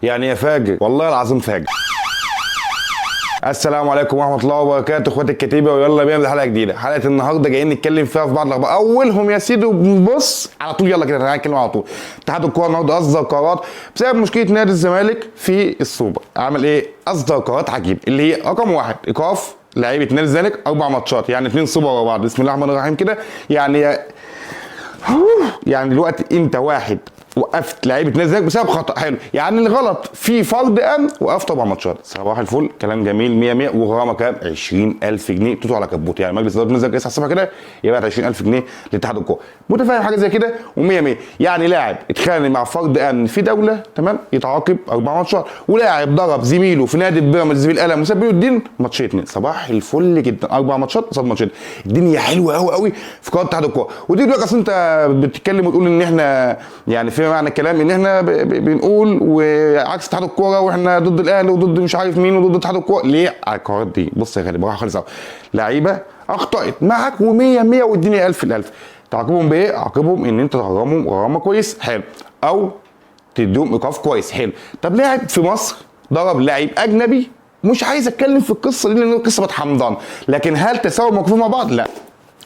يعني يا فاجر والله العظيم فاجر. السلام عليكم ورحمه الله وبركاته اخواتي الكتيبه، ويلا بينا بحلقه جديده. حلقه النهارده جايين نتكلم فيها في بعض الاخبار، اولهم يا سيدي بص على طول، يلا كده هنتكلم على طول. اتحاد الكوره النهارده اصدر قرارات بسبب مشكله نادي الزمالك في السوبر. عمل ايه؟ اصدر قرارات عجيبه اللي هي رقم واحد ايقاف لعيبه نادي الزمالك 4 ماتشات، يعني 2 سوبر ورا بعض. بسم الله الرحمن الرحيم كده. يعني دلوقتي انت واحد وقفت لعيبه نادي الزمالك بسبب خطا، حلو، يعني الغلط في فرض امن وقفت 4 ماتشات. صباح الفل، كلام جميل 100 100. وغرامه كام؟ 20,000 جنيه توتو على كبوت. يعني مجلس اداره نادي الزمالك يصحى الصبح كده يبقى 20,000 جنيه لاتحاد الكوره. متفاهم حاجه زي كده و100 100. يعني لاعب اتخانق مع فرد امن في دوله، تمام، يتعاقب 4 ماتشات، ولاعب ضرب زميله في نادي بيراميدز بالقلم وساب له الدين ماتشين 2. صباح الفل جدا، 4 ماتشات قصاد ماتشين. الدنيا حلوه قوي قوي في قرار اتحاد الكوره. ودي دلوقتي اصل انت بتتكلم وتقول ان احنا يعني في معنى الكلام ان احنا بنقول وعكس اتحاد الكوره واحنا ضد الاهلي وضد مش عارف مين وضد اتحاد الكوره. ليه على القرارات دي؟ بص يا غالي، بروح خالص قوي. لعيبه اخطات معاك و100 100 والدنيا 1000 الألف، تعاقبهم بايه؟ عاقبهم ان انت تغرمهم غرامه كويس، حلو، او تديهم ايقاف كويس، حلو. طب لاعب في مصر ضرب لاعب اجنبي، مش عايز اتكلم في القصه دي لان القصه بقت حمضان، لكن هل تساوي الموقفين مع بعض؟ لا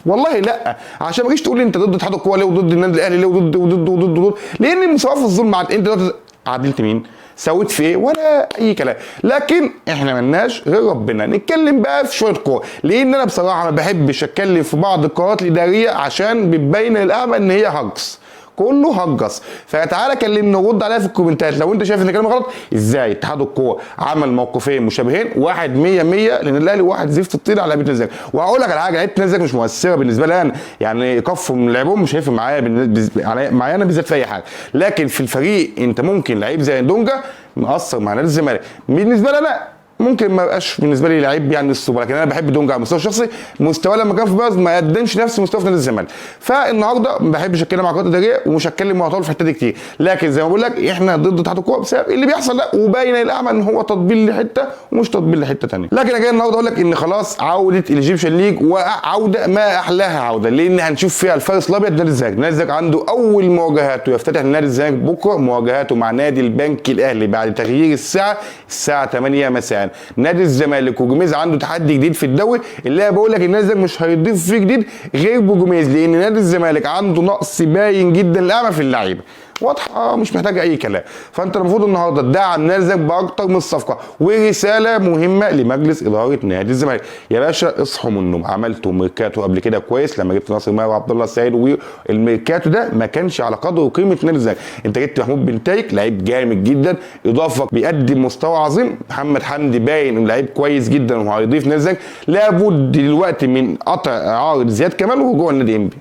والله لا. عشان ما تجيش تقول لي انت ضد اتحاد الكوره ليه وضد النادي الاهلي ليه وضد لان المساواه في الظلم. انت دلوقتي عدلت مين؟ سويت في ايه؟ ولا اي كلام. لكن احنا ملناش غير ربنا. نتكلم بقى في شويه كوره، لان انا بصراحه ما بحبش اتكلم في بعض القرارات الاداريه عشان بتبين للاعمى ان هي هجص، كله هجص. فتعالى كلمني ورد عليا في الكومنتات لو انت شايف ان كلامي غلط. ازاي اتحاد الكوره عمل موقفين مشابهين، واحد 100 100 لان الاهلي، وواحد زفت الطين على لعيبه الزمالك. وهقول لك على حاجه، لعيبه الزمالك مش مؤثره بالنسبه لي انا، يعني ايقافهم لعبهم مش هيفرق معايا انا بالذات في اي حاجه. لكن في الفريق انت ممكن لعيب زي دونجا مؤثر مع نادي الزمالك. بالنسبه لي انا ممكن ما يبقاش بالنسبه لي لعيب يعني السوبر، لكن انا بحب دونجا على المستوى الشخصي. مستواه لما كان في بيراميدز ما قدمش نفس مستواه في نادي الزمالك. فالنهارده ما بحبش اتكلم على قرارات اداريه ومش هتكلم مع طول في الحته دي كتير، لكن زي ما بقول لك احنا ضد اتحاد الكوره بسبب اللي بيحصل ده، وباين للاعمى ان هو تطبيل لحته ومش تطبيل لحته ثانيه. لكن انا جاي النهارده اقول لك ان خلاص عوده الايجيبشن ليج، وعوده ما احلاها عوده، لان هنشوف فيها الفارس الابيض نادي الزمالك. نادي الزمالك عنده اول مواجهاته، يفتتح نادي الزمالك بكره مواجهاته مع نادي البنك الاهلي بعد تغيير الساعه 8 مساء. نادي الزمالك وجوميز عنده تحدي جديد في الدوري، اللي انا بقول لك النادي الزمالك مش هيضيف فيه جديد غير بوجوميز، لان نادي الزمالك عنده نقص باين جدا للاعمى في اللعيبه، واضحه مش محتاجه اي كلام. فانت المفروض النهارده تدعم نادي الزمالك باكتر من الصفقه. ورساله مهمه لمجلس اداره نادي الزمالك، يا باشا اصحوا من النوم. عملتوا ميركاتو قبل كده كويس لما جبت ناصر ماهر وعبد الله السعيد، والميركاتو ده ما كانش على قدر وقيمه نادي الزمالك. انت جبت محمود بن تايك لعيب جامد جدا، اضافه بيقدم مستوى عظيم. محمد حمدي باين انه لعيب كويس جدا وهيضيف نادي الزمالك. لابد دلوقتي من قطع اعاره زياد كمال ورجوع النادي انبي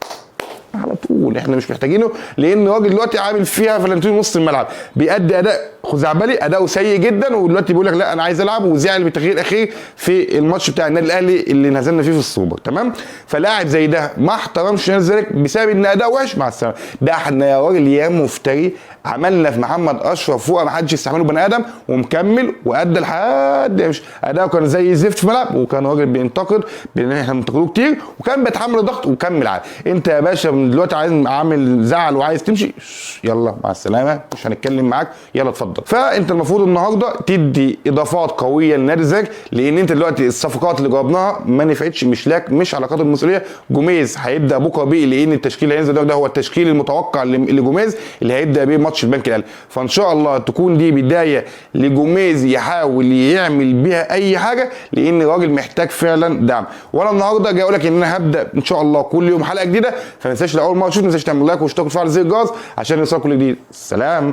على طول، احنا مش محتاجينه، لان الراجل دلوقتي عامل فيها فلانتين نص الملعب، بيأدي اداء خزعبلي، اداؤه سيء جدا، ودلوقتي بيقول لك لا انا عايز العب، وزعل بالتغيير الاخير في الماتش بتاع النادي الاهلي اللي نزلنا فيه في السوبر، تمام. فلاعب زي ده ما احترمش نادي الزمالك بسبب ان اداؤه وحش. مع السلامه. ده احنا يا راجل يا مفتري عملنا في محمد اشرف فوق ما حدش يستحمله بني ادم، ومكمل وادى لحد مش اداؤه كان زي الزفت في الملعب، وكان راجل بينتقد بان احنا بننتقدوه كتير، وكان بيتحمل ضغط وكمل عادي. انت يا باشا دلوقتي عايز عامل زعل وعايز تمشي، يلا مع السلامه، مش هنتكلم معاك، يلا اتفضل. فانت المفروض النهارده تدي اضافات قويه لنادي الزمالك، لان انت دلوقتي الصفقات اللي جربناها ما نفعتش، مش على قدر المسؤوليه. جوميز هيبدا بكره بيه، لان التشكيل اللي هينزل ده هو التشكيل المتوقع لجوميز اللي هيبدا بيه ماتش البنك الاهلي. فان شاء الله تكون دي بدايه لجوميز يحاول يعمل بيها اي حاجه، لان الراجل محتاج فعلا دعم. وانا النهارده جاي اقول لك ان انا هبدا ان شاء الله كل يوم حلقه جديده. فما تنساش لاول مره تشوف، ما تنساش تعمل لايك واشتراك وتفعل زر الجرس عشان يوصلك كل جديد. سلام.